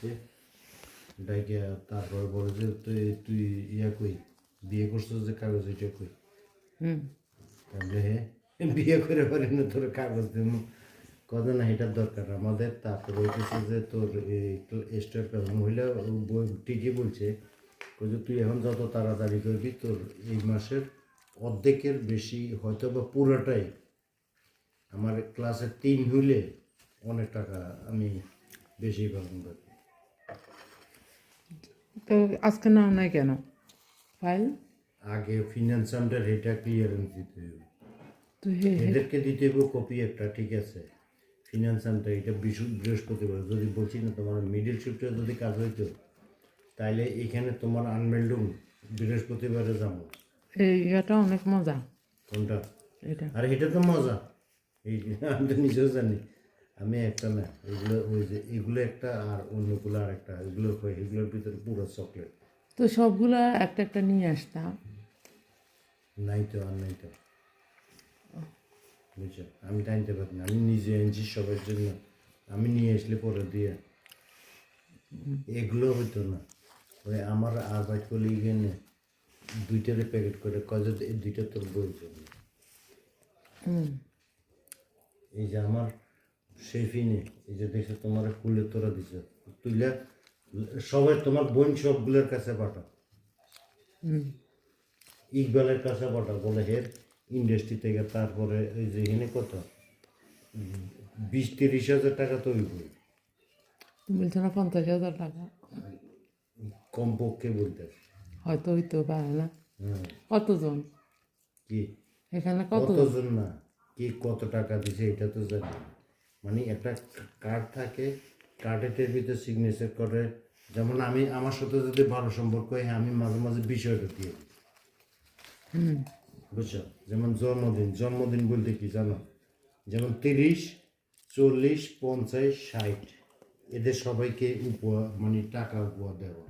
ডাকছে, ডাইকে তারপর বলে যে তুই ইয়া কই বিয়ে করছিস যে কাগজ এটা কই। তাহলে বিয়ে করে পারি না তোর কাগজ দেব কত না এটার দরকার আমাদের। তারপরে হইতেছে যে তোর স্টার মহিলা ঠিকই বলছে যে তুই এখন যত তাড়াতাড়ি করবি তোর এই মাসের অর্ধেকের বেশি হয়তো বা পুরোটাই আমার ক্লাসে 3 হইলে অনেক টাকা আমি বেশি পাবো। তো আজকে নাও নাই কেন ফাইল? আগে ফিনান্সামটা এটা ক্লিয়ারেন্স দিতে হবে, তো এদেরকে দিতে হবে কপি একটা, ঠিক আছে। ফিনান্সামটা এটা বৃহস্পতিবার যদি বলছি না তোমার মিডিল শিফটে যদি কাজ হইতো তাইলে এখানে তোমার আনমেল্ডুম বৃহস্পতিবারে যাবো। এটা অনেক মজা। কোনটা? এটা আর এটা তো মজা, এই আমি তো নিজেও জানি। আমি একটা না, এগুলো ওই যে এগুলো একটা আর অন্যগুলো আর একটা, এগুলোর ভিতরে পুরো চকলেট। তো সবগুলা একটা একটা নিয়ে আসতাম। নাই তো, আর নাই তো, বুঝছো। আমি তো আনতে পারি না, আমি নিজে আনছি সবার জন্য, আমি নিয়ে আসলে পরে দিয়ে এগুলো হইতো না। ওই আমার আর বাইট করলে এখানে 2টারে প্যাকেট করে কয় যে এই 2টা তোর বই জন্য। এই যে আমার শেফিনে এই যে দেখছো তোমার ফুলে তোরা দিছে তুইলা সবাই তোমার বোন সবগুলোর কাছে পাঠাও, ইকবালের কাছে পাঠাও, বলে হের ইন্ডাস্ট্রি থেকে। তারপরে ওই যে এখানে কত 20-30 হাজার টাকা তো হইব তুমি বলছো না 50,000 টাকা কমপক্ষে বলতে। হয়তো হইতেও পারে না। কতজন কি এখানে কতজন? কতজন না, কি কত টাকা দিছে এটা তো জানি না। মানে একটা কার্ড থাকে, কার্ডের ভিতরে সিগনেচার করে। যেমন আমি আমার সাথে যদি ভালো সম্পর্ক হয় আমি মাঝে মাঝে বিষয়টা দিয়ে দিই, বুঝছো। যেমন জন্মদিন বলতে কি জানো, যেমন 30, 40, 50, 60 এদের সবাইকে উপহার মানে টাকা উপহার দেওয়া।